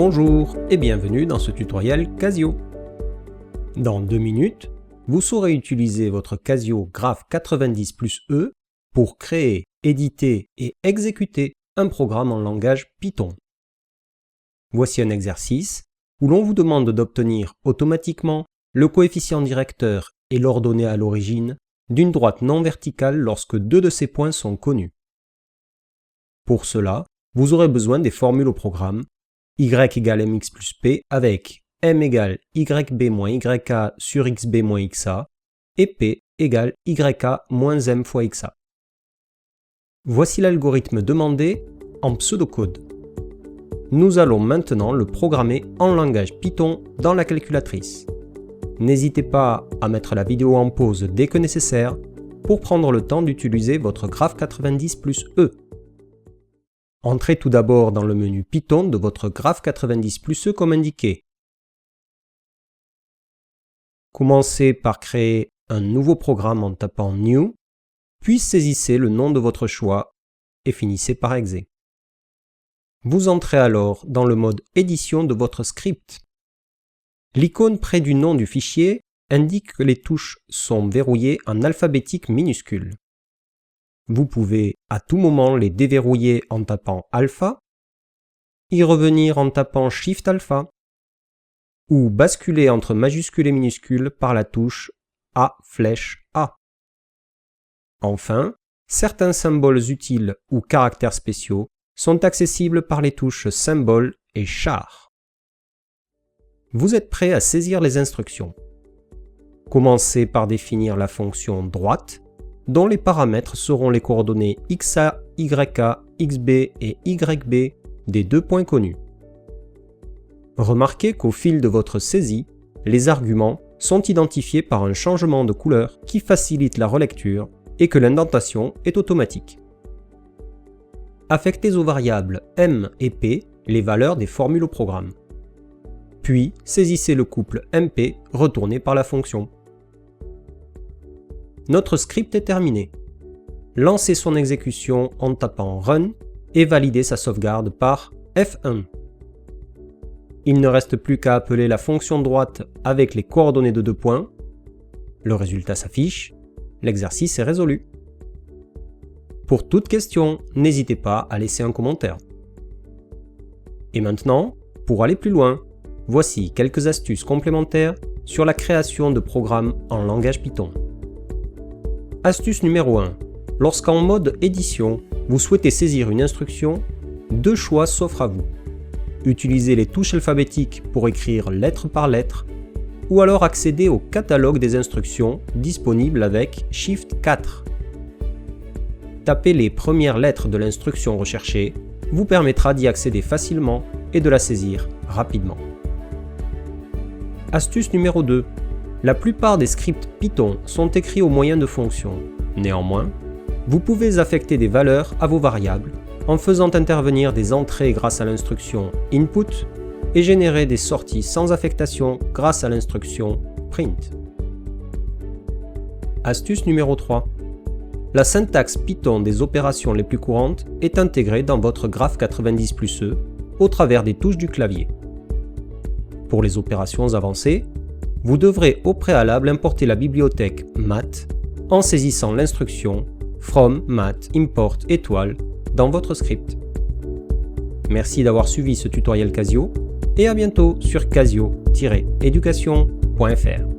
Bonjour et bienvenue dans ce tutoriel Casio. Dans 2 minutes, vous saurez utiliser votre Casio Graph 90 plus E pour créer, éditer et exécuter un programme en langage Python. Voici un exercice où l'on vous demande d'obtenir automatiquement le coefficient directeur et l'ordonnée à l'origine d'une droite non verticale lorsque 2 de ces points sont connus. Pour cela, vous aurez besoin des formules au programme y égale mx plus p avec m égale yb moins yk sur xb moins xa et p égale yk moins m fois xa. Voici l'algorithme demandé en pseudocode. Nous allons maintenant le programmer en langage Python dans la calculatrice. N'hésitez pas à mettre la vidéo en pause dès que nécessaire pour prendre le temps d'utiliser votre Graph 90 plus E. Entrez tout d'abord dans le menu Python de votre Graph 90 plus E comme indiqué. Commencez par créer un nouveau programme en tapant New, puis saisissez le nom de votre choix et finissez par Exe. Vous entrez alors dans le mode édition de votre script. L'icône près du nom du fichier indique que les touches sont verrouillées en alphabétique minuscule. Vous pouvez à tout moment les déverrouiller en tapant Alpha, y revenir en tapant Shift Alpha, ou basculer entre majuscules et minuscules par la touche A flèche A. Enfin, certains symboles utiles ou caractères spéciaux sont accessibles par les touches Symbole et Char. Vous êtes prêt à saisir les instructions. Commencez par définir la fonction droite, dont les paramètres seront les coordonnées xa, yk, xb et yb des 2 points connus. Remarquez qu'au fil de votre saisie, les arguments sont identifiés par un changement de couleur qui facilite la relecture et que l'indentation est automatique. Affectez aux variables m et p les valeurs des formules au programme. Puis saisissez le couple mp retourné par la fonction. Notre script est terminé. Lancez son exécution en tapant Run et validez sa sauvegarde par F1. Il ne reste plus qu'à appeler la fonction droite avec les coordonnées de 2 points. Le résultat s'affiche. L'exercice est résolu. Pour toute question, n'hésitez pas à laisser un commentaire. Et maintenant, pour aller plus loin, voici quelques astuces complémentaires sur la création de programmes en langage Python. Astuce numéro 1. Lorsqu'en mode édition, vous souhaitez saisir une instruction, 2 choix s'offrent à vous. Utilisez les touches alphabétiques pour écrire lettre par lettre, ou alors accéder au catalogue des instructions disponible avec Shift 4. Taper les premières lettres de l'instruction recherchée vous permettra d'y accéder facilement et de la saisir rapidement. Astuce numéro 2. La plupart des scripts Python sont écrits au moyen de fonctions. Néanmoins, vous pouvez affecter des valeurs à vos variables en faisant intervenir des entrées grâce à l'instruction input et générer des sorties sans affectation grâce à l'instruction print. Astuce numéro 3. La syntaxe Python des opérations les plus courantes est intégrée dans votre Graph 90 plus E au travers des touches du clavier. Pour les opérations avancées, vous devrez au préalable importer la bibliothèque math en saisissant l'instruction from math import étoile dans votre script. Merci d'avoir suivi ce tutoriel Casio et à bientôt sur casio-education.fr.